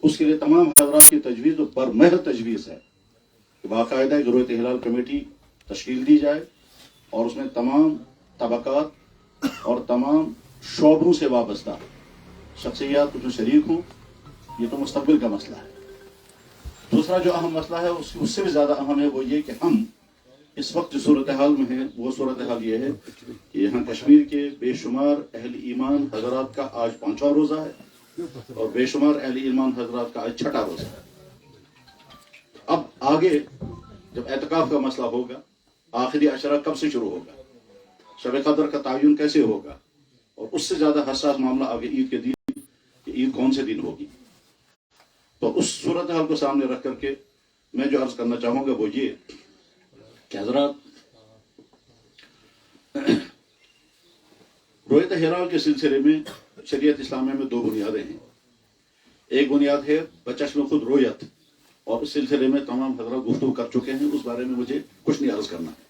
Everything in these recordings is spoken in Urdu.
اس کے لیے تمام حضرات کی تجویز و برمہر تجویز ہے کہ باقاعدہ ایک رویت ہلال کمیٹی تشکیل دی جائے اور اس میں تمام طبقات اور تمام شعبوں سے وابستہ شخصیات جو شریک ہوں. یہ تو مستقبل کا مسئلہ ہے. دوسرا جو اہم مسئلہ ہے اس سے بھی زیادہ اہم ہے وہ یہ کہ ہم اس وقت جو صورتحال میں ہیں وہ صورتحال یہ ہے کہ یہاں کشمیر کے بے شمار اہل ایمان حضرات کا آج 5واں روزہ ہے اور بے شمار اہل ایمان حضرات کا آج 6واں روزہ ہے. اب آگے جب اعتکاف کا مسئلہ ہوگا, آخری عشرہ کب سے شروع ہوگا, شب قدر کا تعین کیسے ہوگا, اور اس سے زیادہ حساس معاملہ آگے عید کے دن کہ عید کون سے دن ہوگی. تو اس صورتحال کو سامنے رکھ کر کے میں جو عرض کرنا چاہوں گا وہ یہ کہ حضرات رویت ہلال کے سلسلے میں شریعت اسلامیہ میں 2 بنیادیں ہیں. ایک بنیاد ہے بچشم خود رویت, اور اس سلسلے میں تمام حضرات گفتگو کر چکے ہیں, اس بارے میں مجھے کچھ نہیں عرض کرنا ہے.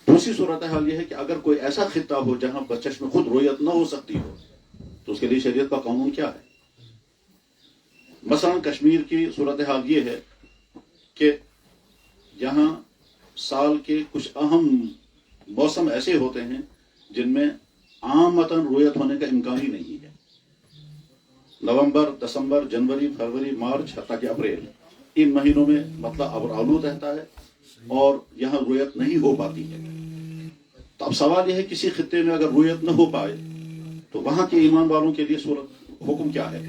دوسری صورتحال یہ ہے کہ اگر کوئی ایسا خطہ ہو جہاں بچشم خود رویت نہ ہو سکتی ہو تو اس کے لیے شریعت کا قانون کیا ہے. مثلا کشمیر کی صورتحال یہ ہے کہ یہاں سال کے کچھ اہم موسم ایسے ہوتے ہیں جن میں عامتاً رویت ہونے کا امکان ہی نہیں ہے. نومبر, دسمبر, جنوری, فروری, مارچ حتیٰ کہ اپریل, ان مہینوں میں مطلب ابرآلود رہتا ہے اور یہاں رویت نہیں ہو پاتی ہے. تو اب سوال یہ ہے کسی خطے میں اگر رویت نہ ہو پائے تو وہاں کے ایمان والوں کے لیے حکم کیا ہے.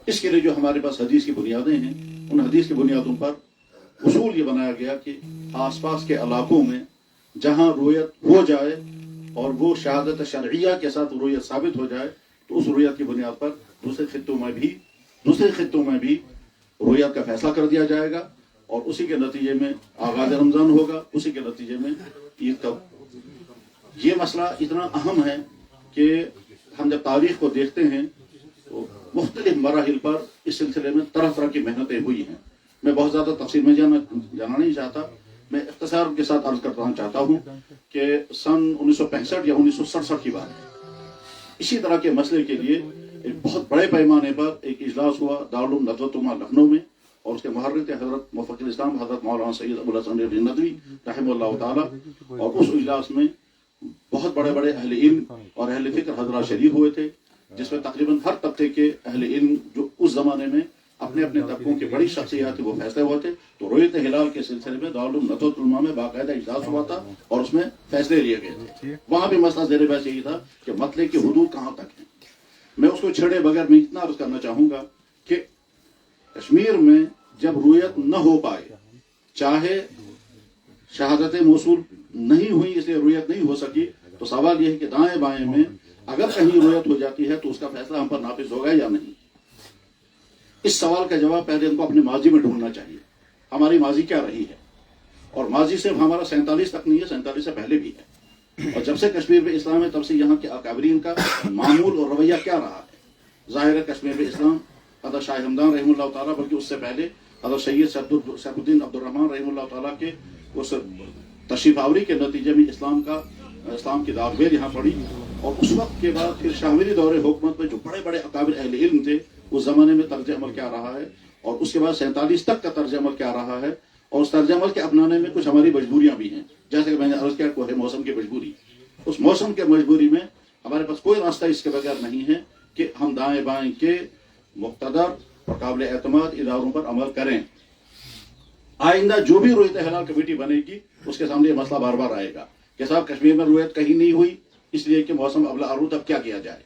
اس کے لیے جو ہمارے پاس حدیث کی بنیادیں ہیں ان حدیث کی بنیادوں پر اصول یہ بنایا گیا کہ آس پاس کے علاقوں میں جہاں رویت ہو جائے اور وہ شہادت شرعیہ کے ساتھ رویت ثابت ہو جائے تو اس رویت کی بنیاد پر دوسرے خطوں میں بھی رویت کا فیصلہ کر دیا جائے گا اور اسی کے نتیجے میں آغاز رمضان ہوگا, اسی کے نتیجے میں عید کا. یہ مسئلہ اتنا اہم ہے کہ ہم جب تاریخ کو دیکھتے ہیں تو مختلف مراحل پر اس سلسلے میں طرح طرح کی محنتیں ہوئی ہیں. میں بہت زیادہ تفصیل میں جانا نہیں چاہتا, میں اختصار کے ساتھ عرض کرنا چاہتا ہوں کہ سن 1965 یا 1967 کی بات ہے. اسی طرح کے مسئلے کے لیے ایک بہت بڑے پیمانے پر ایک اجلاس ہوا دارالعلوم ندوۃ العلماء لکھنؤ میں, اور اس کے محرر تھے حضرت موفق الاسلام حضرت مولانا سید ابو الحسن ندوی رحمہ اللہ تعالی. اور اس اجلاس میں بہت بڑے بڑے اہل علم اور اہل فکر حضرات شریک ہوئے تھے, جس میں تقریباً ہر طبقے کے اہل علم جو اس زمانے میں اپنے اپنے طبقوں کی بڑی شخصیات وہ فیصلے ہوئے تھے. تو رویت ہلال کے سلسلے میں دارالعلوم ندوۃ العلماء میں باقاعدہ اجلاس ہوا تھا اور اس میں فیصلے لیے گئے تھے. وہاں بھی مسئلہ زیر بحث یہی تھا کہ مسئلے کی حدود کہاں تک ہیں. میں اس کو چھیڑے بغیر میں اتنا عرض کرنا چاہوں گا کہ کشمیر میں جب رویت نہ ہو پائے, چاہے شہادتیں موصول نہیں ہوئی اس لیے رویت نہیں ہو سکی, تو سوال یہ ہے کہ دائیں بائیں میں اگر کہیں رویت ہو جاتی ہے تو اس کا فیصلہ ہم پر نافذ ہوگا یا نہیں. اس سوال کا جواب پہلے ہم کو اپنے ماضی میں ڈھونڈنا چاہیے. ہماری ماضی کیا رہی ہے, اور ماضی صرف ہمارا 47 تک نہیں ہے, 47 سے پہلے بھی ہے. اور جب سے کشمیر میں اسلام ہے تب سے یہاں کے اکابرین کا معمول اور رویہ کیا رہا ہے. ظاہر ہے کشمیر میں اسلام حضرت شاہ ہمدان رحمہ اللہ تعالیٰ, بلکہ اس سے پہلے حضرت سید سیف الدین عبد الرحمن رحمہ اللہ تعالیٰ کے اس تشریف آوری کے نتیجے میں اسلام کی داغ یہاں پڑی. اور اس وقت کے بعد پھر شاہوری دور حکومت میں جو بڑے بڑے اکابر اہل علم تھے اس زمانے میں طرز عمل کیا رہا ہے, اور اس کے بعد 47 تک کا طرز عمل کیا رہا ہے. اور اس طرز عمل کے اپنانے میں کچھ ہماری مجبوریاں بھی ہیں, جیسے کہ میں نے عرض کیا کہ وہ ہے موسم کی مجبوری. اس موسم کے مجبوری میں ہمارے پاس کوئی راستہ اس کے بغیر نہیں ہے کہ ہم دائیں بائیں کے مقتدر اور قابل اعتماد اداروں پر عمل کریں. آئندہ جو بھی رویت ہلال کمیٹی بنے گی اس کے سامنے یہ مسئلہ بار بار آئے گا کہ صاحب کشمیر میں رویت کہیں نہیں ہوئی اس لیے کہ موسم ابلا آلود, اب کیا کیا جائے.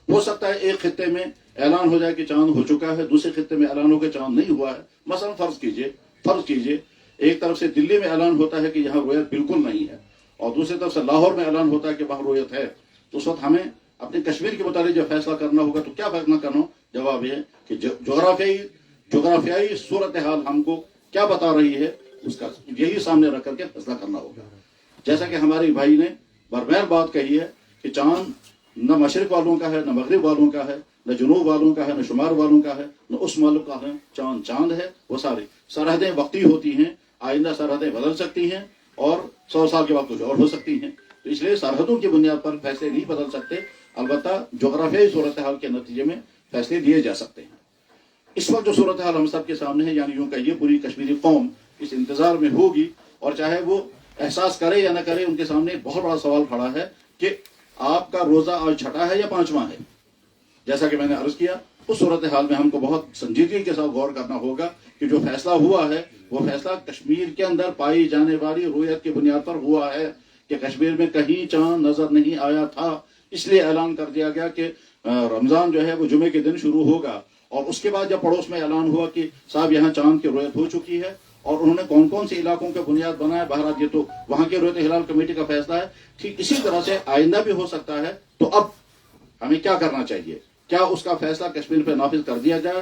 ہو سکتا ہے ایک خطے میں اعلان ہو جائے کہ چاند ہو چکا ہے, دوسرے خطے میں اعلان ہو کہ چاند نہیں ہوا ہے. مثلا فرض کیجئے ایک طرف سے دلی میں اعلان ہوتا ہے کہ یہاں رویت بالکل نہیں ہے, اور دوسری طرف سے لاہور میں اعلان ہوتا ہے کہ وہاں رویت ہے. تو اس وقت ہمیں اپنے کشمیر کے متعلق جب فیصلہ کرنا ہوگا تو کیا فیصلہ کرنا ہو. جواب یہ ہے کہ جغرافیائی صورتحال ہم کو کیا بتا رہی ہے اس کا یہی سامنے رکھ کر کے فیصلہ کرنا ہوگا. جیسا کہ ہمارے بھائی نے بربیر بات کہی ہے کہ چاند نہ مشرق والوں کا ہے, نہ مغرب والوں کا ہے, نہ جنوب والوں کا ہے, نہ شمال والوں کا ہے, نہ اس ملک کا ہے. چاند ہے. وہ ساری سرحدیں وقتی ہوتی ہیں, آئندہ سرحدیں بدل سکتی ہیں اور 100 سال کے بعد کچھ اور ہو سکتی ہیں. تو اس لیے سرحدوں کی بنیاد پر فیصلے نہیں بدل سکتے, البتہ جغرافیائی صورتحال کے نتیجے میں فیصلے لیے جا سکتے ہیں. اس وقت جو صورتحال ہم سب کے سامنے ہے، یعنی یوں کہیے پوری کشمیری قوم اس انتظار میں ہوگی، اور چاہے وہ احساس کرے یا نہ کرے، ان کے سامنے ایک بہت بڑا سوال کھڑا ہے کہ آپ کا روزہ آج چھٹا ہے یا پانچواں ہے. جیسا کہ میں نے عرض کیا، اس صورتحال میں ہم کو بہت سنجیدگی کے ساتھ غور کرنا ہوگا کہ جو فیصلہ ہوا ہے وہ فیصلہ کشمیر کے اندر پائی جانے والی رویت کی بنیاد پر ہوا ہے کہ کشمیر میں کہیں چاند نظر نہیں آیا تھا، اس لیے اعلان کر دیا گیا کہ رمضان جو ہے وہ جمعے کے دن شروع ہوگا. اور اس کے بعد جب پڑوس میں اعلان ہوا کہ صاحب یہاں چاند کی رویت ہو چکی ہے، اور انہوں نے کون کون سے علاقوں کے بنیاد بنایا، بہرحال یہ تو وہاں کے رویت ہلال کمیٹی کا فیصلہ ہے. ٹھیک اسی طرح سے آئندہ بھی ہو سکتا ہے. تو اب ہمیں کیا کرنا چاہیے؟ کیا اس کا فیصلہ کشمیر پہ نافذ کر دیا جائے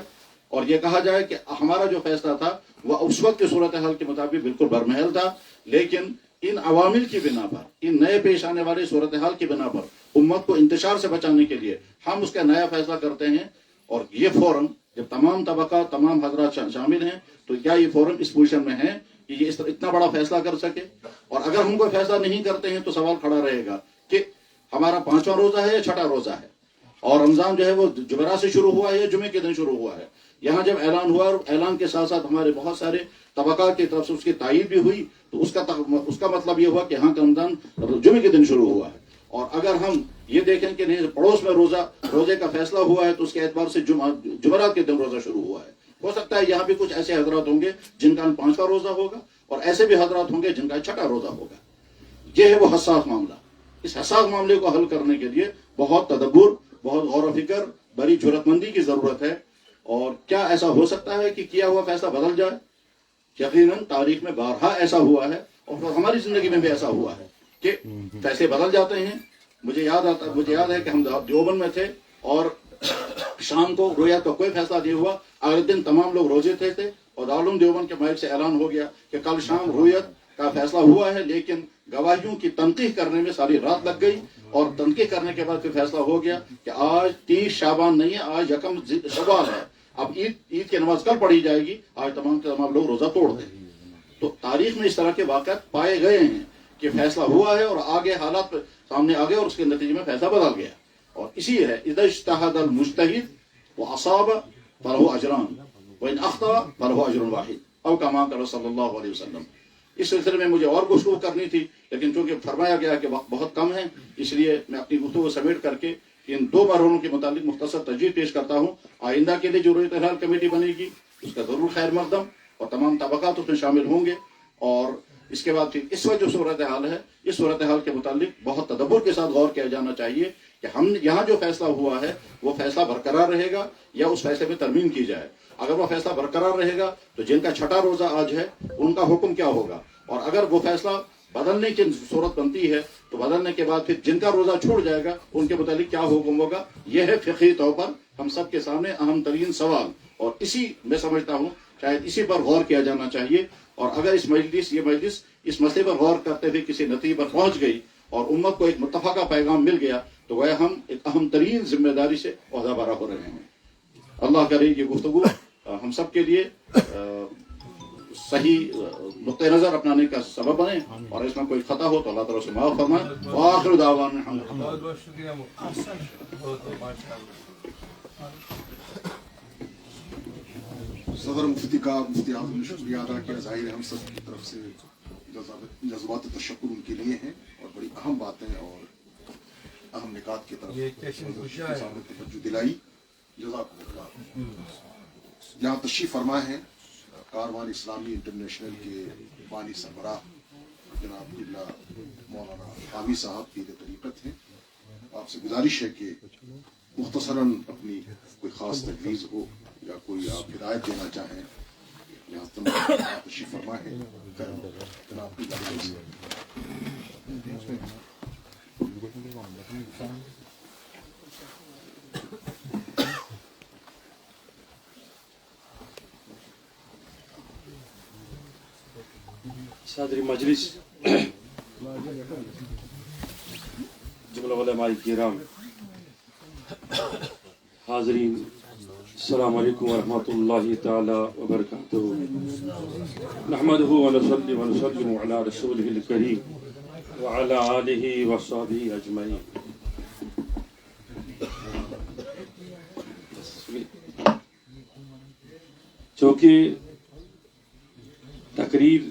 اور یہ کہا جائے کہ ہمارا جو فیصلہ تھا وہ اس وقت کی صورتحال کے مطابق بالکل برمحل تھا، لیکن ان عوامل کی بنا پر، ان نئے پیش آنے والے صورتحال کی بنا پر امت کو انتشار سے بچانے کے لیے ہم اس کا نیا فیصلہ کرتے ہیں. اور یہ فورم جب تمام طبقات، تمام حضرات شامل ہیں، تو کیا یہ فورم اس پوزیشن میں ہے کہ یہ اتنا بڑا فیصلہ کر سکے؟ اور اگر ہم کوئی فیصلہ نہیں کرتے ہیں تو سوال کھڑا رہے گا کہ ہمارا پانچواں روزہ ہے یا چھٹا روزہ ہے، اور رمضان جو ہے وہ جمعرات سے شروع ہوا ہے یا جمعے کے دن شروع ہوا ہے. یہاں جب اعلان ہوا اور اعلان کے ساتھ ساتھ ہمارے بہت سارے طبقات کی طرف سے اس کی تائید بھی ہوئی، تو اس کا مطلب یہ ہوا کہ ہاں کا رمضان جمعے کے دن شروع ہوا ہے. اور اگر ہم یہ دیکھیں کہ نہیں پڑوس میں روزے کا فیصلہ ہوا ہے تو اس کے اعتبار سے جمعرات کے دن روزہ شروع ہوا ہے. ہو سکتا ہے یہاں بھی کچھ ایسے حضرات ہوں گے جن کا پانچواں روزہ ہوگا، اور ایسے بھی حضرات ہوں گے جن کا چھٹا روزہ ہوگا. یہ ہے وہ حساس معاملہ. اس حساس معاملے کو حل کرنے کے لیے بہت تدبر، بہت غور و فکر، بڑی جرأت مندی کی ضرورت ہے. اور کیا ایسا ہو سکتا ہے کہ کیا ہوا فیصلہ بدل جائے؟ یقیناً تاریخ میں بارہا ایسا ہوا ہے، اور ہماری زندگی میں بھی ایسا ہوا ہے کہ فیصلے بدل جاتے ہیں. مجھے یاد ہے کہ ہم دیوبند میں تھے اور شام کو رویت کا کوئی فیصلہ نہیں ہوا. اگلے دن تمام لوگ روزے تھے اور دارالعلوم دیوبند کے مائک سے اعلان ہو گیا کہ کل شام رویت کا فیصلہ ہوا ہے، لیکن گواہیوں کی تنقیح کرنے میں ساری رات لگ گئی، اور تنقیح کرنے کے بعد پھر فیصلہ ہو گیا کہ آج 30 شعبان نہیں ہے، آج یکم شوال ہے. اب عید کی نماز کل پڑھی جائے گی، آج تمام کے تمام لوگ روزہ توڑ دیں. تو تاریخ میں اس طرح کے واقعات پائے گئے ہیں کہ فیصلہ ہوا ہے اور آگے حالات سامنے آ گئے اور اس کے نتیجے میں فیصلہ بدل گیا. اور اسی ہے اذا اجتہد المجتہد واصاب فلہ اجران وان اخطأ فلہ اجر واحد او کما قال صلی اللہ علیہ وسلم. اس سلسلے میں مجھے اور گفتگو کرنی تھی، لیکن چونکہ فرمایا گیا کہ وقت بہت کم ہے، اس لیے میں اپنی گفتگو سمیٹ کر کے ان دو مرحلوں کے متعلق مختصر تجویز پیش کرتا ہوں. آئندہ کے لیے جو رویت ہلال کمیٹی بنے گی اس کا ضرور خیر مقدم، اور تمام طبقات اس میں شامل ہوں گے. اور اس کے بعد پھر اس وقت جو صورتحال ہے، اس صورتحال کے متعلق بہت تدبر کے ساتھ غور کیا جانا چاہیے کہ ہم یہاں جو فیصلہ ہوا ہے وہ فیصلہ برقرار رہے گا یا اس فیصلے میں ترمیم کی جائے. اگر وہ فیصلہ برقرار رہے گا تو جن کا چھٹا روزہ آج ہے ان کا حکم کیا ہوگا، اور اگر وہ فیصلہ بدلنے کی صورت بنتی ہے تو بدلنے کے بعد پھر جن کا روزہ چھوٹ جائے گا ان کے متعلق کیا حکم ہوگا. یہ ہے فقہی طور پر ہم سب کے سامنے اہم ترین سوال، اور اسی میں سمجھتا ہوں شاید اسی پر غور کیا جانا چاہیے. اور اگر یہ مجلس اس مسئلے پر غور کرتے ہوئے کسی نتیجے پر پہنچ گئی اور امت کو ایک متفقہ پیغام مل گیا تو وہ ہم ایک اہم ترین ذمہ داری سے عہدہ برا ہو رہے ہیں. اللہ کرے یہ گفتگو ہم سب کے لیے صحیح نقطۂ نظر اپنانے کا سبب بنے، اور اس میں کوئی خطا ہو تو اللہ تعالیٰ سے معاف فرمائے. وآخر دعوانا الحمدللہ. بہت بہت شکریہ صدر مفتی کا مفتی اعظم نے شکریہ ادا کیا. ظاہر ہے ہم سب کی طرف سے جذبات تشکر ان کے لیے ہیں، اور بڑی اہم باتیں اور اہم نکات کی طرف سامنے توجہ دلائی. جزاکم اللہ. یہاں تشریف فرما ہے کاروان اسلامی انٹرنیشنل کے بانی سربراہ جناب قبلہ مولانا حامی صاحب پیر طریقت ہیں. آپ سے گزارش ہے کہ مختصراً اپنی کوئی خاص تجویز ہو یا کوئی آپ ہدایت دینا چاہیں. یہاں تشریف فرما ہے جناب قبلہ. صدر مجلس، جملہ علماء کرام، حاضرین، السلام علیکم ورحمۃ اللہ تعالی وبرکاتہ. نحمده ونصلي ونسلم على رسوله الكريم وعلى آلہ وصحبہ اجمعین. چونکہ تقریر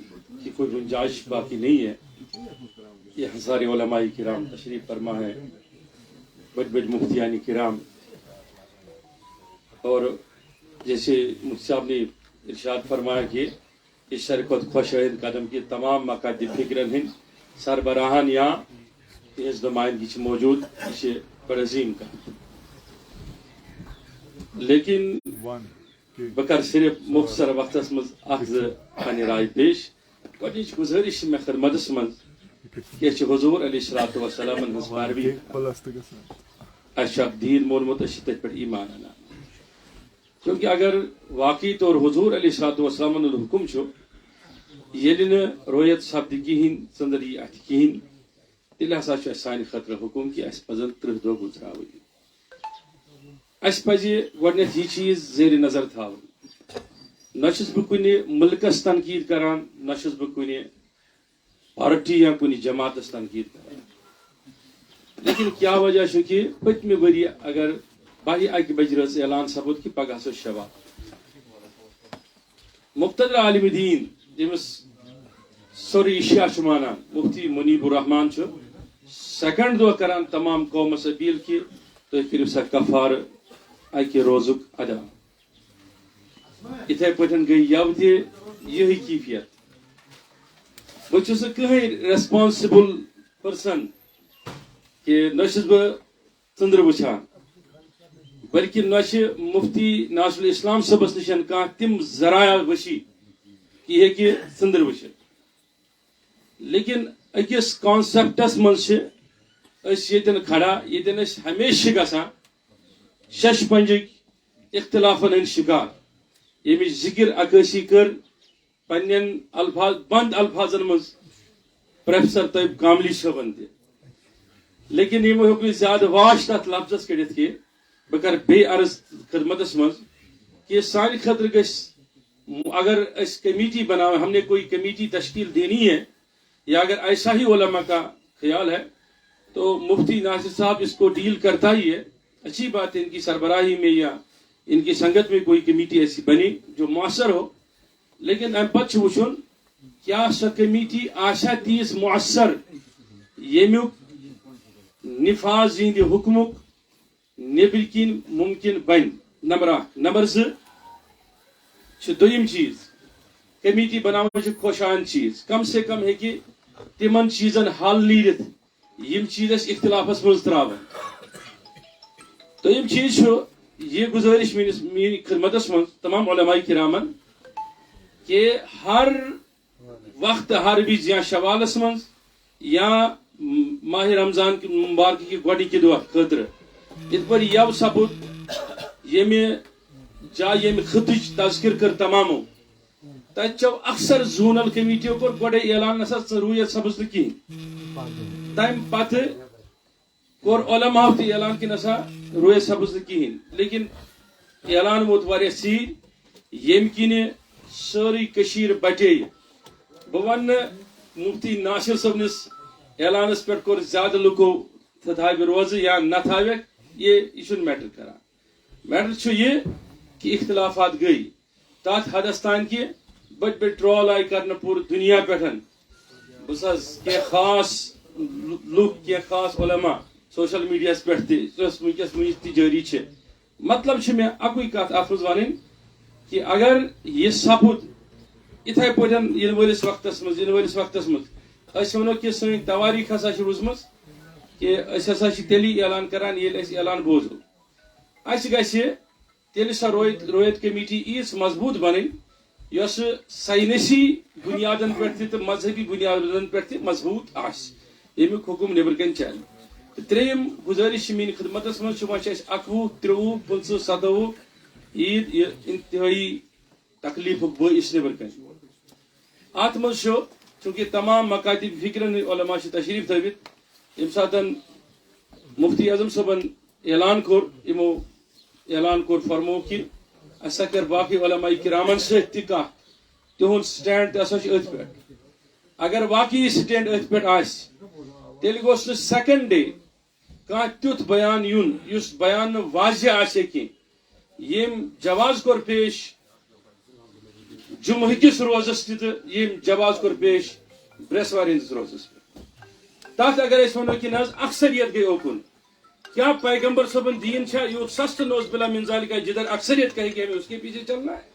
کی کوئی گنجائش باقی نہیں ہے، یہ ہزار علماء کرام تشریف فرما ہے، بڑے بڑے مفتیان کرام، اور جیسے مفتی صاحب نے ارشاد فرمایا کہ اس شرکت خوشائند قدم کی تمام مقاصد فکرن ہند سربراہان یا اس نمائندگی سے موجود، یہ بڑا عظیم کا، لیکن بکر صرف مختصر وقت مز اخذ پنہ رائے پیش گۄڈنِچ گزارش میں خدمتس مز کہ حضور علیہ الصلوۃ والسلام ہنز پیروی اچھا دین مولمت اس تت پہ ایمان انان، کیونکہ اگر واقعی طور حضور علیہ الصلوۃ والسلام ہند حکم ییٚلہِ نہٕ رویت سپدِ کہین ژندری اتھ کہین تیٚلہِ ہسا چھُ اسہِ سانہِ خٲطرٕ حکم کہ اسہِ پزن 30 دۄہ گزراوٕنۍ، اسہِ پزِ گۄڈنیتھ یہ چیز زیر نظر تھاوُن، نہ چھُس بہٕ کُنہِ ملکس تنقید کران، نہ چھُس بہٕ کُنہِ پارٹی یا کُنہِ جماعتس تنقید کران، لیکن کیا وجہ چھُ کہ پٔتمہِ ؤرۍ اگر 12 بجہِ رٲژ اعلان سپُد کہ پگہہ ہسا شوا مقتدر عالم دین ییٚمِس سورُے ایشیا چھُ مانان مفتی منیب الرحمان چھُ سیکنڈ دۄہ کران تمام قومس اپیل کہ تُہۍ کٔرِو سا کفارٕ اکہِ روزُک ادا، یِتھے پٲٹھۍ گٔے یَوٕ تہِ یِہٕے کیفیت، بہٕ چھُس نہٕ کٕہٕنۍ ریسپانسبل پٔرسن کہ نہ چھُس بہٕ ژٔنٛدرٕ وٕچھان، بلکہ نہ چھِ مفتی ناصر الاسلام صٲبس نِش کانٛہہ تِم ذرایع وشی کہ یہِ ہیٚکہِ ژٔنٛدرٕ وٕچھِتھ، لیکن أکِس کانسیپٹس منٛز چھِ أسۍ ییٚتٮ۪ن کھڑا ییٚتٮ۪ن أسۍ ہمیشہِ چھِ گژھان شش پنجٕکۍ اختلافن ہٕنٛدۍ شکار، ییٚمِچ ذکر عکٲسی کٔر پننٮ۪ن الفاظ بند الفاظن منٛز پروفیسر طیب کاملی صٲبن تہِ، لیکن یِمو ہیوٚک نہٕ زیادٕ واش تتھ لفظس کٔڑِتھ کینٛہہ، بہٕ کرٕ بیٚیہِ عرض خدمتس منٛز کہ سانہِ خٲطرٕ گژھِ اگر أسۍ کمیٹی بناویں، ہم نے کوئی کمیٹی تشکیل دینی ہے یا اگر ایسا ہی علماء کا خیال ہے تو مفتی ناصر صاحب اس کو ڈیل کرتا ہی ہے، اچھی بات ہے، ان کی سربراہی میں یا ان کی سنگت میں کوئی کمیٹی ایسی بنی جو مؤثر ہو، لیکن ام پتہ چھُ وٕچھُن کیا سۄ کمیٹی آسیا تیٖژ مؤثر ییٚمیُک نفاذ یِہنٛدِ حکمُک نیبر کِنۍ ممکن بن، نمبر 1، نمبر 2 چھُ دوٚیِم چیٖز، کمیٹی بناوٕنۍ چھِ خۄشایند چیٖز، کم سے کم ہیٚکہِ تِمن چیٖزن حل نیٖرِتھ یِم چیٖز أسۍ اختلافس منٛز تراوان، دوٚیِم چیٖز چھُ یہ گزارش میٛانہِ خدمتس منٛز تمام علماء کرامن کہ ہر وقت ہر وز یا شوالس منٛز یا ماہ رمضان مبارک کہ گۄڈنِکہِ دۄہ خٲطرٕ یِتھ پٲٹھۍ یَوٕ سپُد ییٚمہِ جایہِ ییٚمہِ خطٕچ تذکر کٔر تمامو تتہِ چھو اکثر زونل کمیٹیو کوٚر گۄڈے اعلان نسا ژٕ روٗیت سپٕز نہٕ کِہیٖنۍ، تمہِ پتہٕ کوٚر علماء تہِ اعلان کہ نسا روٗیت سپٕز نہٕ کِہیٖنۍ، لیکن اعلان ووت واریاہ ژیٖرۍ ییٚمہِ کِنہِ سٲرٕے کٔشیٖر بٹیٚیہِ، بہٕ ونہٕ نہٕ مفتی ناصر صٲبنِس اعلانس پٮ۪ٹھ کوٚر زیادٕ لُکو تھاوِ روزٕ یا نہ تھاوٮ۪کھ، یہ چھُنہٕ میٹر کران، میٹر چھُ یہِ کہ اختلافات گٔے تتھ حدس تام کہ بٔڑۍ بٔڑۍ ٹرول آیہِ کرنہٕ پوٗرٕ دُنیا پٮ۪ٹھ، بہٕ چھُس کینٛہہ خاص لُکھ کینٛہہ خاص علماء سوشل میڈیاہس پٮ۪ٹھ تہِ یۄس وٕنکیٚس تہِ جٲری چھِ، مطلب چھُ مےٚ اکُے کتھ اتھ منٛز ونٕنۍ کہ اگر یہِ سپُد یِتھے پٲٹھۍ یِنہٕ وٲلِس وقتس منٛز أسۍ ونو کہ سٲنۍ تواریٖخ ہسا چھِ روٗزمٕژ کہ أسۍ ہسا چھِ تیٚلی اعلان کران ییٚلہِ أسۍ اعلان بوزو، اَسہِ گژھِ تیٚلہِ سۄ رویت کمیٹی ییٖژ مضبوٗط بنٕنۍ یۄس ساینسی بنیادن پٮ۪ٹھ تہِ تہٕ مذہبی بنیادن پٮ۪ٹھ تہِ مضبوٗط آسہِ، ییٚمیُک حکم نیبر کَنۍ چلہِ، تہٕ ترٛیٚیِم گُزٲرِش چھِ میٛانہِ خدمتس منٛز چھُ وۄنۍ چھِ اَسہِ 21، 23، 25، 27 عیٖد یہِ انتہٲیی تکلیٖفُک بٲعث نیبر کَنۍ، اتھ منٛز چھُ چوٗنٛکہِ تمام مکاتب فکرن ہٕنٛدۍ علماء چھِ تشریٖف تھٲوِتھ، ییٚمہِ ساتہٕ مفتی اعظم صٲبن اعلان کوٚر، یِمو اعلان کوٚر فرموو کہ اسا کر باقی علماء کرامن سۭتۍ تہِ کتھ، تِہُنٛد سٹینڈ تہِ ہسا چھُ أتھۍ پٮ۪ٹھ، اگر واقعی سٹینڈ أتھۍ پٮ۪ٹھ آسہِ تیٚلہِ گوٚژھ نہٕ سیکنڈ ڈے کانٛہہ تیُتھ بیان یُن یُس بیان نہٕ واضح آسہِ کینٛہہ، ییٚمۍ جواز کوٚر پیش جمعہ کس روزس یم جواز کور پیش برسوار ہندس روزس تات اگر اس ونو کہ اکثریت گئی اوکن کیا پیغمبر صبن دین یوت سست نوز بلا منزال کا جدھر اکثریت کہے کہ ہمیں اس کے پیچھے چلنا ہے.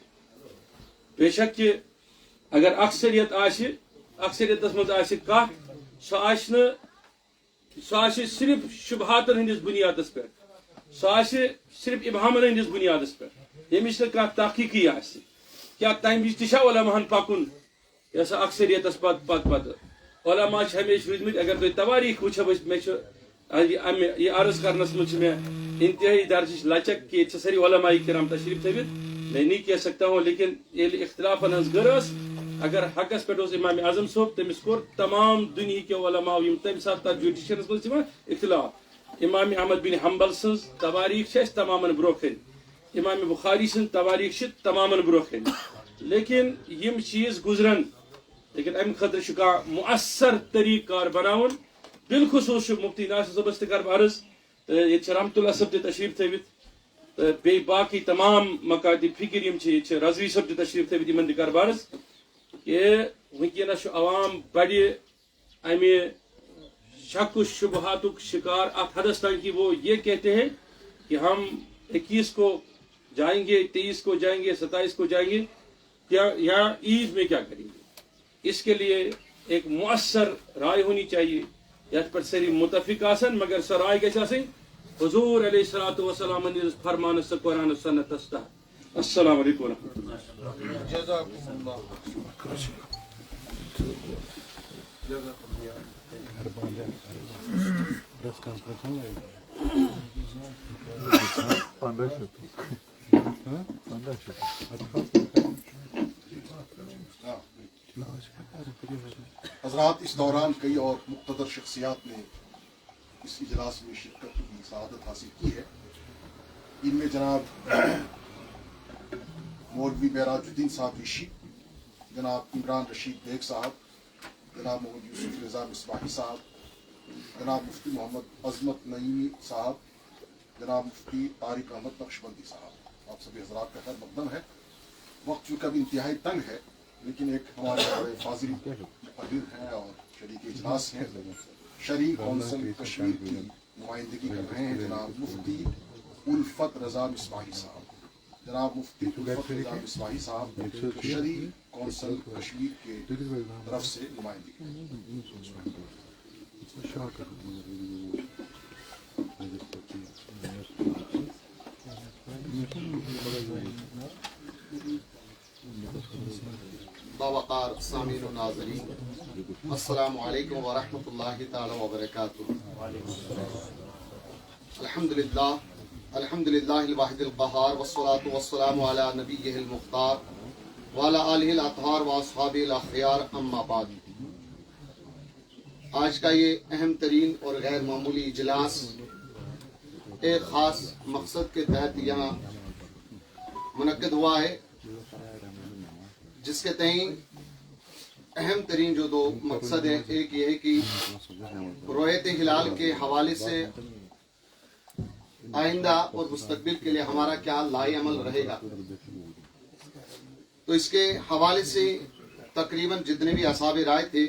بے شک کہ اگر اکثریت اکثریت مز کھ سہ صرف شبہاتن ہندس بنیاد پہ سہ صرف ابہامن ہندس بنیاد پہ یمس تحقیقی کیا تمہ وز تہ علماء پکن یہ سا اکثریت پتہ علماء ہمیشہ روزمت اگر تھی تواریخ وچھو یہ عرض کرنس مجھ میں انتہائی درجہ لچک کہ یہ ساری علماء کرام تشریف تھوت میں نہیں کہہ سکتا ہوں لیکن یہ اختلافن ہز گرس اگر حقس پہ امام اعظم صوب تمس کور تمام دنیا کے علماء تمہ سات تر جوڈیشنس مز اختلاف امام احمد بن حنبل سن تواریخ تمام برو کن امام بخاری سن تواریخ تمام برو کن لیکن یم چیز گزرن لیکن ام خاطر مؤثر طریقہ کار بناون بالخصوص مفتی ناصر صبس تہ کر عرض یہ رحمت اللہ صاحب تہ تشریف تھوت بی باقی تمام مکاتب فکر یہ رضوی صاحب تہ تشریف تھوت ان تہ کر عرض کہ ونکس عوام بڑی امہ شک و شبہات شکار ات حدس تک کہ وہ یہ کہتے ہیں کہ ہم 21 کو جائیں گے 23 کو جائیں گے 27 کو جائیں گے یا عید میں کیا کریں گے. اس کے لیے ایک مؤثر رائے ہونی چاہیے یت پر ساری متفق آسن مگر سہ رائے گھس آسن حضور علیہ الصلوۃ والسلام فرمان سہ قرآن سنت تحت. السلام علیکم ورحمۃ اللہ. جزاکم اللہ. حضرات اس دوران کئی اور مقتدر شخصیات نے اس اجلاس میں شرکت کی سعادت حاصل کی ہے. ان میں جناب مولوی بیراج الدین صاحب ریشی، جناب عمران رشید بیگ صاحب، جناب محمد یوسف رضا مصباحی صاحب، جناب مفتی محمد عظمت نعیمی صاحب، جناب مفتی طارق احمد نقشبندی صاحب. آپ سبھی حضرات کا خیر مقدم ہے. وقت چونکہ اب انتہائی تنگ ہے لیکن ایک ہمارے بڑے فاضل مقرر ہیں اور شریک اجلاس ہیں، شریک کونسل کشمیر کی نمائندگی کر رہے ہیں جناب مفتی الفت رضا مصباحی صاحب. جناب مفتی الفت رضا مصباحی صاحب شریک کونسل کشمیر کے طرف سے نمائندگی. باوقار سامعین و ناظرین، السلام علیکم ورحمۃ اللہ تعالی وبرکاتہ. الحمد للہ الواحد القہار والصلاة والسلام علی نبیہ المختار وعلی آلہ الاطہار واصحابہ الاخیار، اما بعد. آج کا یہ اہم ترین اور غیر معمولی اجلاس ایک خاص مقصد کے تحت یہاں منعقد ہوا ہے، جس کے تئیں اہم ترین جو دو مقصد ہیں. ایک یہ ہے کہ رؤیت ہلال کے حوالے سے آئندہ اور مستقبل کے لیے ہمارا کیا لائے عمل رہے گا. تو اس کے حوالے سے تقریباً جتنے بھی اصحاب رائے تھے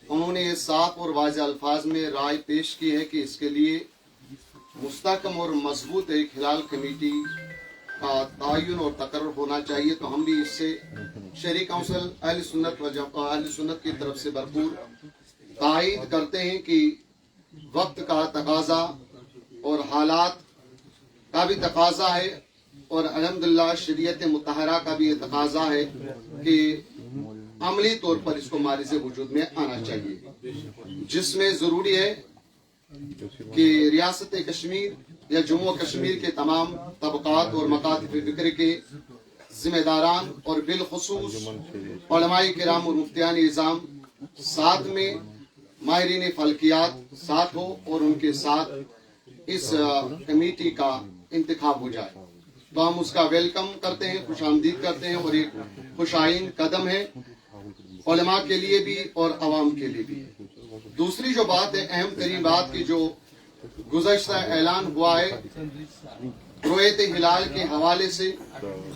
انہوں نے یہ صاف اور واضح الفاظ میں رائے پیش کی ہے کہ اس کے لیے مستحکم اور مضبوط ایک ہلال کمیٹی کا تعین اور تقرر ہونا چاہیے. تو ہم بھی اس سے شہری کونسل اہل سنت کی طرف سے بھرپور تائید کرتے ہیں کہ وقت کا تقاضا اور حالات کا بھی تقاضا ہے اور الحمدللہ شریعت مطہرہ کا بھی یہ تقاضا ہے کہ عملی طور پر اس کو معرض وجود میں آنا چاہیے، جس میں ضروری ہے کہ ریاست کشمیر یا جموں کشمیر کے تمام طبقات اور مکاتب فکر کے ذمہ داران اور بالخصوص علماء کرام اور مفتیان نظام ساتھ میں ماہرین فلکیات ساتھ ہو اور ان کے ساتھ اس کمیٹی کا انتخاب ہو جائے. تو ہم اس کا ویلکم کرتے ہیں، خوش آمدید کرتے ہیں اور ایک خوش آئین قدم ہے علماء کے لیے بھی اور عوام کے لیے بھی. دوسری جو بات ہے، اہم ترین بات کی جو گزشتہ اعلان ہوا ہے رؤیت ہلال کے حوالے سے،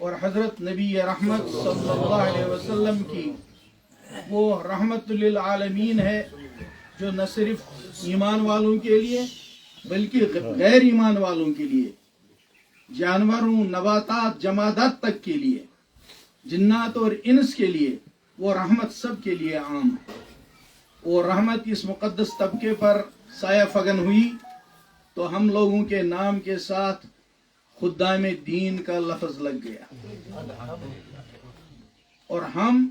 اور حضرت نبی رحمت صلی اللہ علیہ وسلم کی وہ رحمت للعالمین ہے جو نہ صرف ایمان والوں کے لیے بلکہ غیر ایمان والوں کے لیے، جانوروں، نباتات، جمادات تک کے لیے، جنات اور انس کے لیے وہ رحمت سب کے لیے عام ہے۔ اور رحمت اس مقدس طبقے پر سایہ فگن ہوئی تو ہم لوگوں کے نام کے ساتھ خدام دین کا لفظ لگ گیا، اور ہم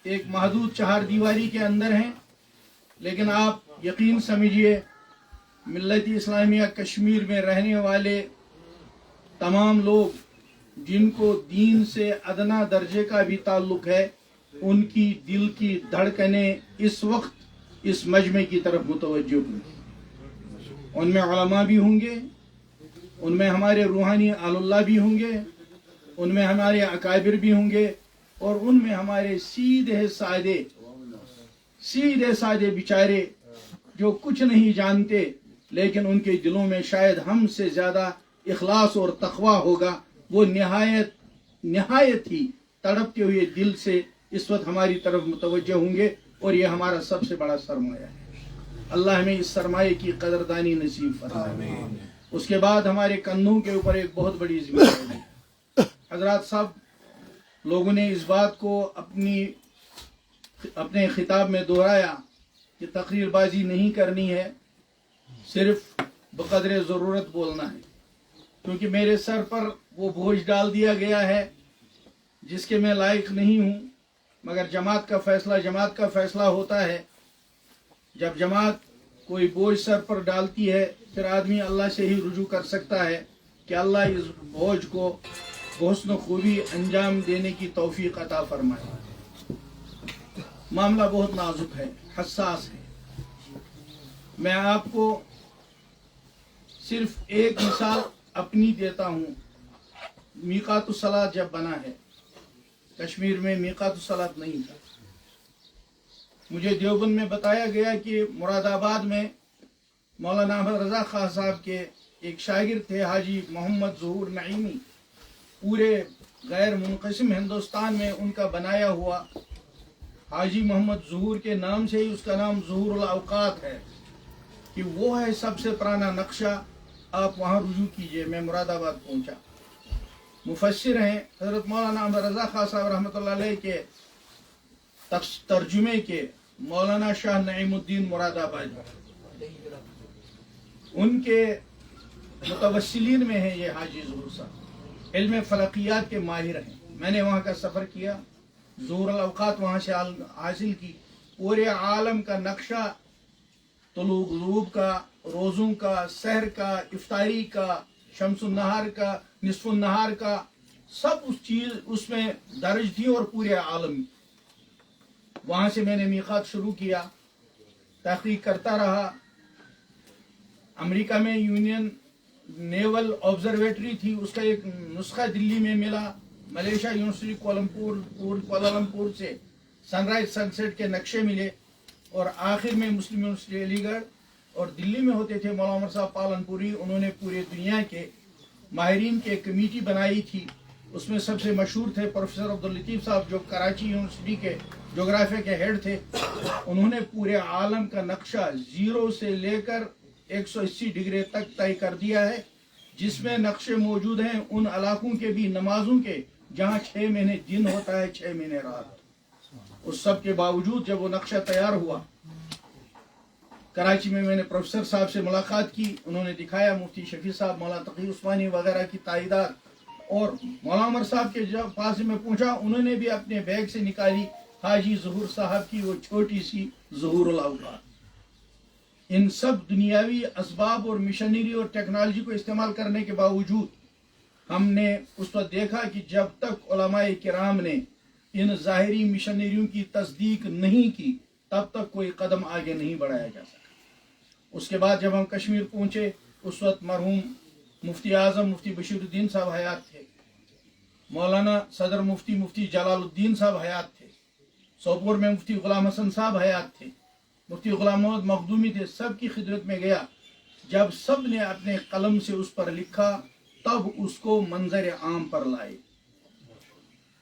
ایک محدود چہار دیواری کے اندر ہیں، لیکن آپ یقین سمجھیے ملت اسلامیہ کشمیر میں رہنے والے تمام لوگ جن کو دین سے ادنا درجے کا بھی تعلق ہے، ان کی دل کی دھڑکنیں اس وقت اس مجمع کی طرف متوجہ ہوں گی۔ ان میں علماء بھی ہوں گے، ان میں ہمارے روحانی آل اللہ بھی ہوں گے، ان میں ہمارے اکابر بھی ہوں گے، اور ان میں ہمارے سیدھے سادے بیچارے جو کچھ نہیں جانتے، لیکن ان کے دلوں میں شاید ہم سے زیادہ اخلاص اور تقوی ہوگا، وہ نہایت ہی تڑپتے ہوئے دل سے اس وقت ہماری طرف متوجہ ہوں گے، اور یہ ہمارا سب سے بڑا سرمایہ ہے۔ اللہ ہمیں اس سرمایہ کی قدردانی نصیب فرمائے۔ اس کے بعد ہمارے کندھوں کے اوپر ایک بہت بڑی ذمہ داری ہے۔ حضرات صاحب، لوگوں نے اس بات کو اپنے خطاب میں دہرایا کہ تقریر بازی نہیں کرنی ہے، صرف بقدر ضرورت بولنا ہے، کیونکہ میرے سر پر وہ بوجھ ڈال دیا گیا ہے جس کے میں لائق نہیں ہوں، مگر جماعت کا فیصلہ ہوتا ہے۔ جب جماعت کوئی بوجھ سر پر ڈالتی ہے پھر آدمی اللہ سے ہی رجوع کر سکتا ہے کہ اللہ اس بوجھ کو بحسن و خوبی انجام دینے کی توفیق عطا فرمائے۔ معاملہ بہت نازک ہے، حساس ہے۔ میں آپ کو صرف ایک مثال اپنی دیتا ہوں۔ میقات الصلاۃ جب بنا ہے، کشمیر میں میقات الصلاۃ نہیں تھا۔ مجھے دیوبند میں بتایا گیا کہ مراد آباد میں مولانا احمد رضا خان صاحب کے ایک شاگرد تھے حاجی محمد ظہور نعیمی، پورے غیر منقسم ہندوستان میں ان کا بنایا ہوا حاجی محمد ظہور کے نام سے ہی اس کا نام ظہور الاوقات ہے، کہ وہ ہے سب سے پرانا نقشہ، آپ وہاں رجوع کیجئے۔ میں مراد آباد پہنچا۔ مفسر ہیں حضرت مولانا احمد رضا خان صاحب رحمۃ اللہ علیہ کے ترجمے کے مولانا شاہ نعیم الدین مراد آبادی، ان کے متوسلین میں ہیں یہ حاجی ظہور صاحب، علم فلکیات کے ماہر ہیں۔ میں نے وہاں کا سفر کیا، ظہور الاوقات وہاں سے حاصل کی، پورے عالم کا نقشہ، طلوع غروب کا، روزوں کا، سحر کا، افطاری کا، شمس النہار کا، نصف النہار کا، سب اس میں درج تھی، اور پورے عالم۔ وہاں سے میں نے میقات شروع کیا، تحقیق کرتا رہا۔ امریکہ میں یونین نیول آبزرویٹری تھی، اس کا ایک نسخہ دلی میں ملا۔ ملیشیا یونیورسٹی کوالالمپور سے سن رائز سن سیٹ کے نقشے ملے، اور آخر میں مسلم یونیورسٹی علی گڑھ اور دلی میں ہوتے تھے مولانا عمر صاحب پالنپوری، انہوں نے پورے دنیا کے ماہرین کی ایک کمیٹی بنائی تھی۔ اس میں سب سے مشہور تھے پروفیسر عبداللطیف صاحب، جو کراچی یونیورسٹی کے جغرافیہ کے ہیڈ تھے۔ انہوں نے پورے عالم کا نقشہ 0 سے لے کر 180 ڈگری تک طے کر دیا ہے، جس میں نقشے موجود ہیں ان علاقوں کے بھی، نمازوں کے، جہاں 6 مہینے دن ہوتا ہے، 6 مہینے رات۔ اس سب کے باوجود جب وہ نقشہ تیار ہوا، کراچی میں میں نے پروفیسر صاحب سے ملاقات کی، انہوں نے دکھایا، مفتی شفیع صاحب، مولانا تقی عثمانی وغیرہ کی تائیدات، اور مولانا عمر صاحب کے جب پاس میں پہنچا، انہوں نے بھی اپنے بیگ سے نکالی حاجی ظہور صاحب کی وہ چھوٹی سی ظہور الاوقات۔ ان سب دنیاوی اسباب اور مشنری اور ٹیکنالوجی کو استعمال کرنے کے باوجود ہم نے اس وقت دیکھا کہ جب تک علماء کرام نے ان ظاہری مشنریوں کی تصدیق نہیں کی، تب تک کوئی قدم آگے نہیں بڑھایا جا سکا۔ اس کے بعد جب ہم کشمیر پہنچے، اس وقت مرحوم مفتی اعظم مفتی بشیر الدین صاحب حیات تھے، مولانا صدر مفتی جلال الدین صاحب حیات تھے، سوپور میں مفتی غلام حسن صاحب حیات تھے، مفتی غلام محمد مخدومی تھے۔ سب کی خدمت میں گیا، جب سب نے اپنے قلم سے اس پر لکھا، تب اس کو منظر عام پر لائے۔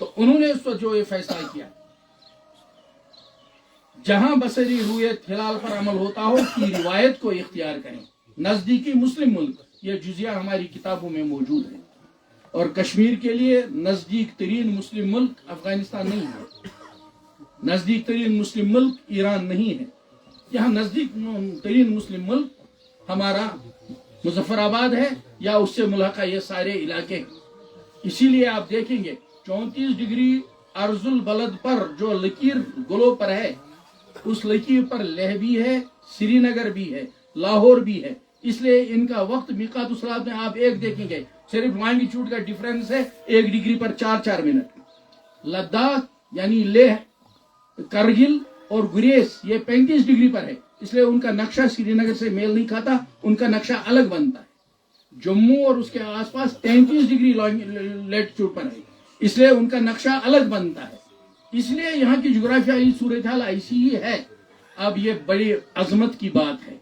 تو انہوں نے اس وقت جو یہ فیصلہ کیا جہاں بصری رویت ہلال پر عمل ہوتا ہو کی روایت کو اختیار کریں. نزدیکی مسلم ملک یہ جزیہ ہماری کتابوں میں موجود ہے اور کشمیر کے لیے نزدیک ترین مسلم ملک افغانستان نہیں ہے, نزدیک ترین مسلم ملک ایران نہیں ہے. یہاں نزدیک ترین مسلم ملک ہمارا مظفر آباد ہے یا اس سے ملحقہ یہ سارے علاقے. اسی لیے آپ دیکھیں گے 34 ڈگری ارض البلد پر جو لکیر گلو پر ہے اس لکیر پر لیہ بھی ہے, سری نگر بھی ہے, لاہور بھی ہے. اس لیے ان کا وقت میقات الصلاۃ میں آپ ایک دیکھیں گے صرف لانگیٹیوڈ کا ڈیفرنس ہے 1 ڈگری پر 4 منٹ. لداخ یعنی لیہ, کرگل اور گریز یہ 35 ڈگری پر ہے, اس لیے ان کا نقشہ سری نگر سے میل نہیں کھاتا, ان کا نقشہ الگ بنتا ہے. جموں اور اس کے آس پاس 33 ڈگری لیٹیٹیوڈ پر ہے, اس لیے ان کا نقشہ الگ بنتا ہے. اس لیے یہاں کی جغرافیائی صورتحال ایسی ہی ہے. اب یہ بڑی عظمت کی بات ہے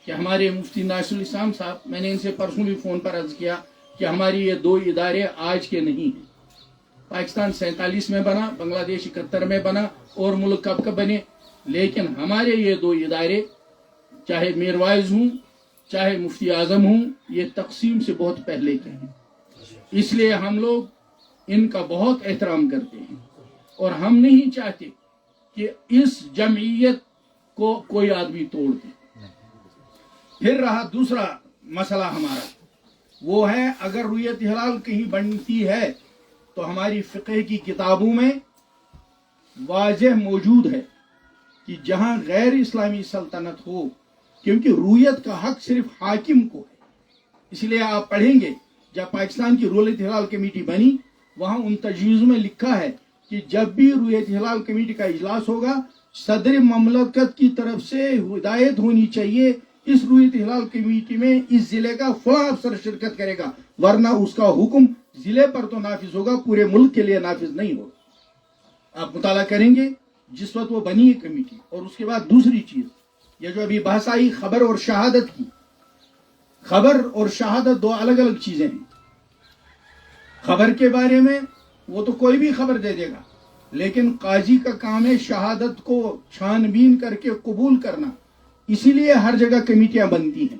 کہ ہمارے مفتی ناصر الاسلام صاحب, میں نے ان سے پرسوں بھی فون پر عرض کیا کہ ہماری یہ 2 ادارے آج کے نہیں ہیں. پاکستان 47 میں بنا, بنگلہ دیش 71 میں بنا اور ملک کب کب بنے, لیکن ہمارے یہ 2 ادارے چاہے میر وائز ہوں چاہے مفتی اعظم ہوں یہ تقسیم سے بہت پہلے کے ہیں. اس لیے ہم لوگ ان کا بہت احترام کرتے ہیں اور ہم نہیں چاہتے کہ اس جمعیت کو کوئی آدمی توڑ دے. پھر رہا دوسرا مسئلہ ہمارا, وہ ہے اگر رویت ہلال کہیں بنتی ہے تو ہماری فقہ کی کتابوں میں واضح موجود ہے کہ جہاں غیر اسلامی سلطنت ہو, کیونکہ رویت کا حق صرف حاکم کو ہے. اس لیے آپ پڑھیں گے جب پاکستان کی رویت ہلال کمیٹی بنی وہاں ان تجویزوں میں لکھا ہے کہ جب بھی رویت ہلال کمیٹی کا اجلاس ہوگا صدر مملکت کی طرف سے ہدایت ہونی چاہیے اس رویت ہلال کمیٹی میں اس ضلع کا فلاں افسر شرکت کرے گا, ورنہ اس کا حکم ضلع پر تو نافذ ہوگا پورے ملک کے لیے نافذ نہیں ہوگا. آپ مطالعہ کریں گے جس وقت وہ بنی ہے کمیٹی. اور اس کے بعد دوسری چیز یہ جو ابھی بحث آئی خبر اور شہادت کی, خبر اور شہادت 2 الگ الگ چیزیں ہیں. خبر کے بارے میں وہ تو کوئی بھی خبر دے دے گا, لیکن قاضی کا کام ہے شہادت کو چھان بین کر کے قبول کرنا. اسی لیے ہر جگہ کمیٹیاں بنتی ہیں.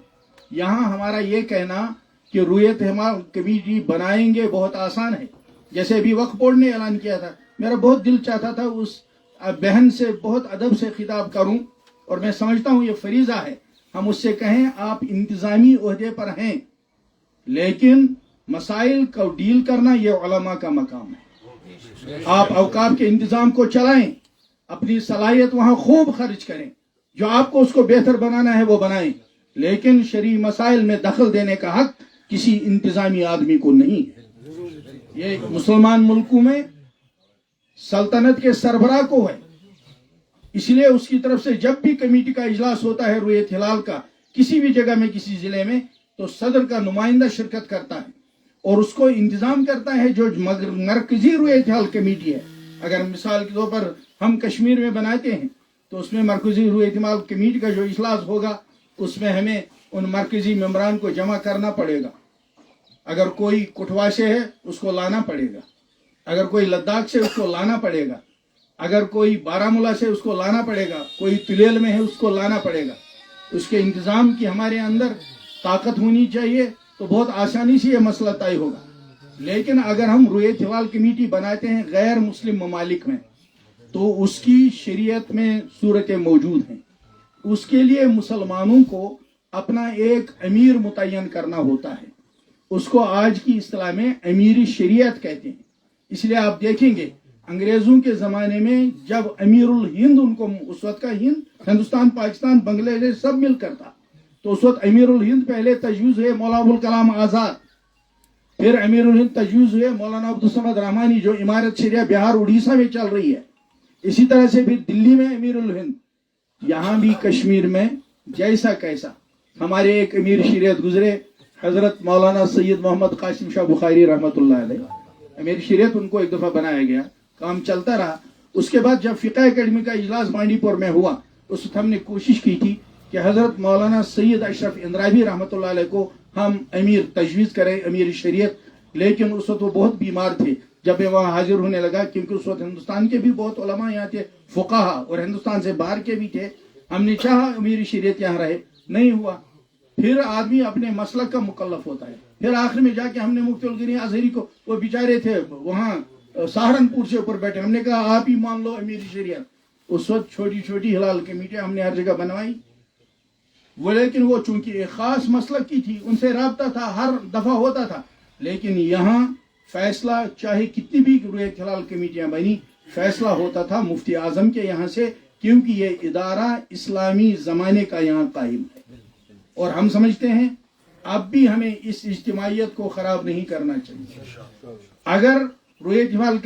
یہاں ہمارا یہ کہنا کہ رویت ہلال کمیٹی بنائیں گے بہت آسان ہے. جیسے ابھی وقف بورڈ نے اعلان کیا تھا, میرا بہت دل چاہتا تھا اس بہن سے بہت ادب سے خطاب کروں, اور میں سمجھتا ہوں یہ فریضہ ہے, ہم اس سے کہیں آپ انتظامی عہدے پر ہیں لیکن مسائل کو ڈیل کرنا یہ علماء کا مقام ہے. آپ اوقاف کے انتظام کو چلائیں, اپنی صلاحیت وہاں خوب خرچ کریں, جو آپ کو اس کو بہتر بنانا ہے وہ بنائیں, لیکن شرعی مسائل میں دخل دینے کا حق کسی انتظامی آدمی کو نہیں ہے. یہ مسلمان ملکوں میں سلطنت کے سربراہ کو ہے. اس لیے اس کی طرف سے جب بھی کمیٹی کا اجلاس ہوتا ہے رویت ہلال کا کسی بھی جگہ میں کسی ضلع میں, تو صدر کا نمائندہ شرکت کرتا ہے اور اس کو انتظام کرتا ہے جو مرکزی رویت ہلال کمیٹی ہے. اگر مثال کے طور پر ہم کشمیر میں بناتے ہیں تو اس میں مرکزی رویت ہلال کمیٹی کا جو اجلاس ہوگا اس میں ہمیں ان مرکزی ممبران کو جمع کرنا پڑے گا. اگر کوئی کٹھوا سے ہے اس کو لانا پڑے گا, اگر کوئی لداخ سے اس کو لانا پڑے گا, اگر کوئی بارامولہ سے اس کو لانا پڑے گا, کوئی تلیل میں ہے اس کو لانا پڑے گا. اس کے انتظام کی ہمارے اندر طاقت ہونی چاہیے تو بہت آسانی سے یہ مسئلہ طے ہوگا. لیکن اگر ہم رویت ہلال کمیٹی بناتے ہیں غیر مسلم ممالک میں تو اس کی شریعت میں صورتیں موجود ہیں. اس کے لیے مسلمانوں کو اپنا ایک امیر متعین کرنا ہوتا ہے. اس کو آج کی اصطلاح میں امیر شریعت کہتے ہیں. اس لیے آپ دیکھیں گے انگریزوں کے زمانے میں جب امیر الہند, ان کو اس وقت کا ہندوستان پاکستان بنگلہ دیش سب مل کر تھا, تو اس وقت امیر الہند پہلے تجویز ہوئے مولانا ابوالکلام آزاد, پھر امیر الہند تجویز ہوئے مولانا عبدالصمد رحمانی جو امارت شریعہ بہار اڑیسہ میں چل رہی ہے. اسی طرح سے پھر دلی میں امیر الہند, یہاں بھی کشمیر میں جیسا کیسا ہمارے ایک امیر شریعت گزرے حضرت مولانا سید محمد قاسم شاہ بخاری رحمۃ اللہ علیہ. امیر شریعت ان کو ایک دفعہ بنایا گیا, کام چلتا رہا. اس کے بعد جب فقہ اکیڈمی کا اجلاس بانڈی پور میں ہوا اس وقت ہم نے کوشش کی تھی کہ حضرت مولانا سید اشرف اندرابی رحمۃ اللہ علیہ کو ہم امیر تجویز کریں, امیر شریعت, لیکن اس وقت وہ بہت بیمار تھے. جب میں وہاں حاضر ہونے لگا، کیونکہ اس وقت ہندوستان کے بھی بہت علماء یہاں تھے، فقہا، اور ہندوستان سے باہر کے بھی تھے. ہم نے چاہا امیر شریعت یہاں رہے، نہیں ہوا. پھر آدمی اپنے مسلک کا مکلف ہوتا ہے. پھر آخر میں جا کے ہم نے مفتی الغنی ازہری کو، وہ بیچارے تھے وہاں سہارنپور سے اوپر بیٹھے، ہم نے کہا آپ ہی مان لو امیر شریعت. اس وقت چھوٹی چھوٹی ہلال کمیٹیاں ہم نے ہر جگہ بنوائی. وہ لیکن وہ چونکہ ایک خاص مسلک کی تھی، ان سے رابطہ تھا، ہر دفعہ ہوتا تھا. لیکن یہاں فیصلہ چاہے کتنی بھی رویت ہلال کمیٹیاں بنی، فیصلہ ہوتا تھا مفتی اعظم کے یہاں سے، کیونکہ یہ ادارہ اسلامی زمانے کا یہاں قائم ہے. اور ہم سمجھتے ہیں اب بھی ہمیں اس اجتماعیت کو خراب نہیں کرنا چاہیے. اگر رویت ہلال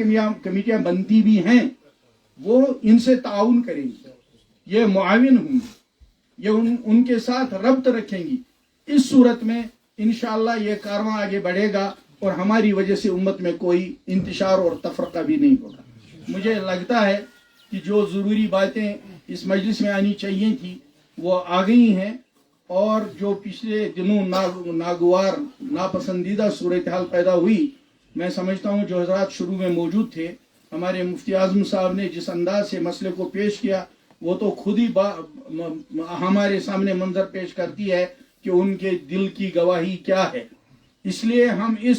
کمیٹیاں بنتی بھی ہیں، وہ ان سے تعاون کریں گی، یہ معاون ہوں گی، یہ ان کے ساتھ ربط رکھیں گی. اس صورت میں انشاءاللہ یہ کارواں آگے بڑھے گا اور ہماری وجہ سے امت میں کوئی انتشار اور تفرقہ بھی نہیں ہوگا. مجھے لگتا ہے کہ جو ضروری باتیں اس مجلس میں آنی چاہیے تھی وہ آ گئی ہیں، اور جو پچھلے دنوں ناگوار ناپسندیدہ صورتحال پیدا ہوئی، میں سمجھتا ہوں جو حضرات شروع میں موجود تھے، ہمارے مفتی اعظم صاحب نے جس انداز سے مسئلے کو پیش کیا، وہ تو خود ہی ہمارے سامنے منظر پیش کرتی ہے کہ ان کے دل کی گواہی کیا ہے. اس لیے ہم اس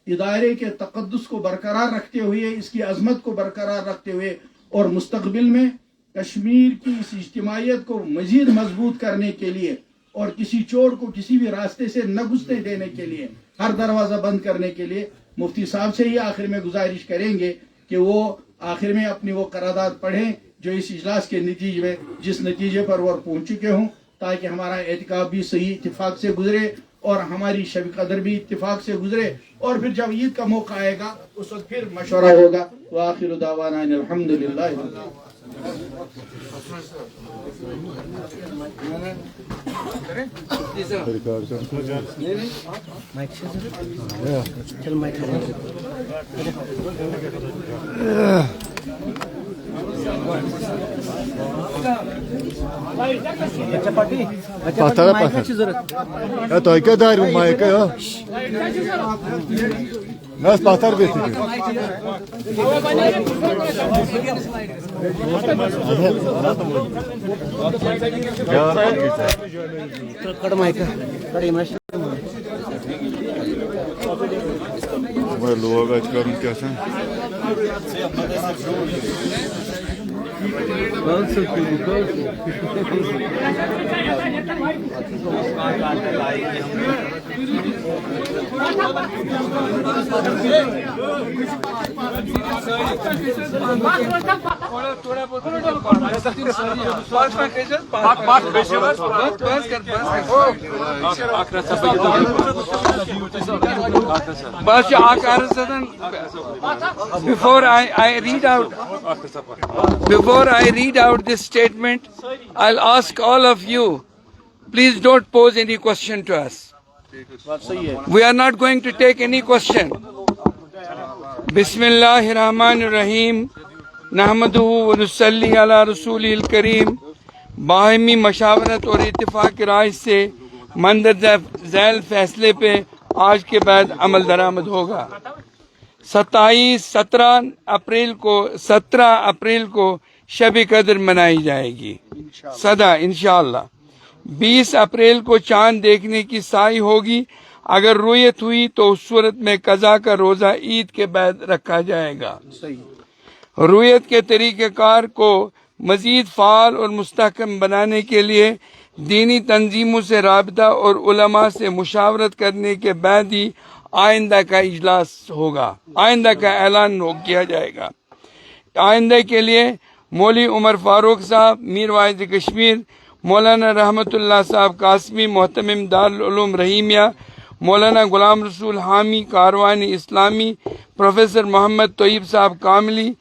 ادارے کے تقدس کو برقرار رکھتے ہوئے، اس کی عظمت کو برقرار رکھتے ہوئے، اور مستقبل میں کشمیر کی اس اجتماعیت کو مزید مضبوط کرنے کے لیے اور کسی چور کو کسی بھی راستے سے نہ گھسنے دینے کے لیے، ہر دروازہ بند کرنے کے لیے مفتی صاحب سے ہی آخر میں گزارش کریں گے کہ وہ آخر میں اپنی وہ قرارداد پڑھیں جو اس اجلاس کے نتیجے میں جس نتیجے پر وہ پہنچ چکے ہوں، تاکہ ہمارا اعتکاف بھی صحیح اتفاق سے گزرے اور ہماری شب قدر بھی اتفاق سے گزرے. اور پھر جب عید کا موقع آئے گا اس وقت پھر مشورہ ہوگا. وآخر دعوانا ان الحمدللہ. تو کیا دار مائک ہے ناس پاتر بیت لوگ کرن کیا Before I read out this statement, I'll ask all of you, please don't pose any question to us. We are not going to take any question. Bismillahirrahmanirrahim. Nahmaduhu wa nusalli ala rasulil kareem. باہمی مشاورت اور اتفاق کی رائے سے مندرجہ ذیل فیصلے پہ آج کے بعد عمل درآمد ہوگا. 17 اپریل کو شب قدر منائی جائے گی صدا انشاءاللہ. 20 اپریل کو چاند دیکھنے کی سعی ہوگی. اگر رویت ہوئی تو اس صورت میں قضا کا روزہ عید کے بعد رکھا جائے گا. رویت کے طریقہ کار کو مزید فعال اور مستحکم بنانے کے لیے دینی تنظیموں سے رابطہ اور علماء سے مشاورت کرنے کے بعد ہی آئندہ کا اجلاس ہوگا، آئندہ کا اعلان کیا جائے گا. آئندہ کے لیے مولوی عمر فاروق صاحب میر واعظ کشمیر، مولانا رحمت اللہ صاحب قاسمی محتمم دارالعلوم رحیمیہ، مولانا غلام رسول حامی کاروانی اسلامی، پروفیسر محمد طیب صاحب کاملی،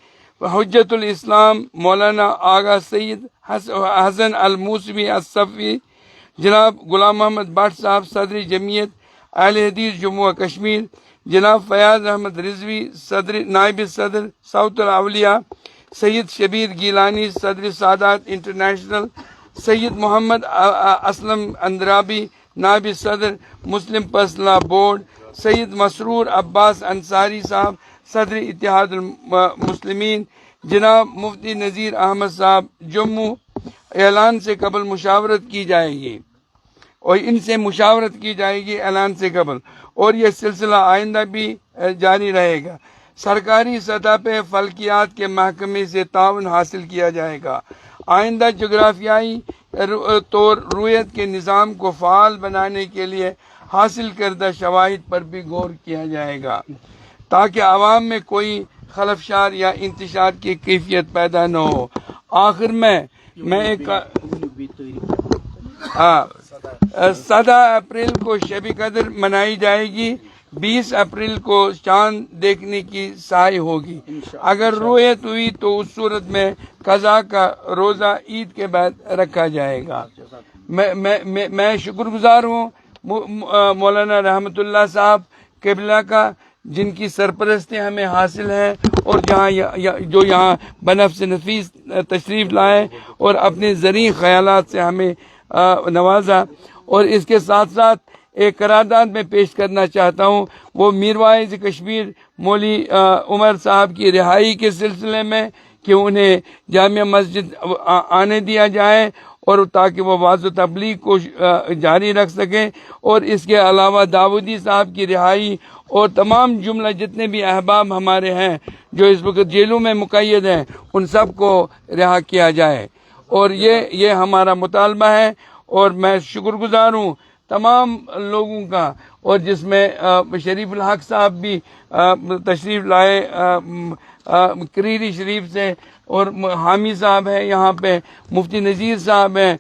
حجت الاسلام مولانا آغا سید حسن الموسوی الصفی، جناب غلام محمد بٹ صاحب صدر جمعیت اہل حدیث جموں و کشمیر، جناب فیاض احمد رضوی صدر نائب صدر ساؤتھ الاولیاء، سید شبیر گیلانی صدر سادات انٹرنیشنل، سید محمد اسلم اندرابی نائب صدر مسلم پرسنل بورڈ، سید مسرور عباس انصاری صاحب صدر اتحاد المسلمین جناب مفتی نذیر احمد صاحب جموں، اعلان سے قبل مشاورت کی جائے گی اور ان سے مشاورت کی جائے گی اعلان سے قبل، اور یہ سلسلہ آئندہ بھی جاری رہے گا۔ سرکاری سطح پہ فلکیات کے محکمے سے تعاون حاصل کیا جائے گا۔ آئندہ جغرافیائی طور رویت کے نظام کو فعال بنانے کے لیے حاصل کردہ شواہد پر بھی غور کیا جائے گا تاکہ عوام میں کوئی خلفشار یا انتشار کی کیفیت پیدا نہ ہو۔ آخر میں ایک 17 اپریل کو شب قدر منائی جائے گی، 20 اپریل کو چاند دیکھنے کی سعی ہوگی۔ اگر رویت ہوئی تو اس صورت میں قضا کا روزہ عید کے بعد رکھا جائے گا۔ میں شکر گزار ہوں مولانا رحمت اللہ صاحب قبلہ کا، جن کی سرپرستی ہمیں حاصل ہے، اور جو یہاں بنفس نفیس تشریف لائے اور اپنے زرعی خیالات سے ہمیں نوازا۔ اور اس کے ساتھ ساتھ ایک قرارداد میں پیش کرنا چاہتا ہوں، وہ میر واعظ کشمیر مولوی عمر صاحب کی رہائی کے سلسلے میں، کہ انہیں جامع مسجد آنے دیا جائے اور تاکہ وہ واعظ و تبلیغ کو جاری رکھ سکیں، اور اس کے علاوہ داودی صاحب کی رہائی اور تمام جملہ جتنے بھی احباب ہمارے ہیں جو اس وقت جیلوں میں مقید ہیں، ان سب کو رہا کیا جائے، اور یہ ہمارا مطالبہ ہے۔ اور میں شکر گزار ہوں تمام لوگوں کا، اور جس میں شریف الحق صاحب بھی تشریف لائے کریری شریف سے، اور حامی صاحب ہیں یہاں پہ، مفتی نذیر صاحب ہیں،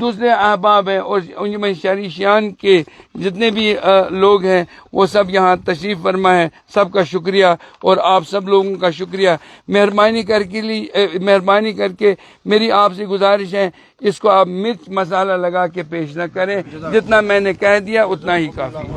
دوسرے احباب ہیں، اور ان میں شریشیان کے جتنے بھی لوگ ہیں وہ سب یہاں تشریف فرما ہے۔ سب کا شکریہ، اور آپ سب لوگوں کا شکریہ۔ مہربانی کر کے میری آپ سے گزارش ہے، اس کو آپ مرچ مسالہ لگا کے پیش نہ کریں، جتنا میں نے کہہ دیا اتنا ہی کافی۔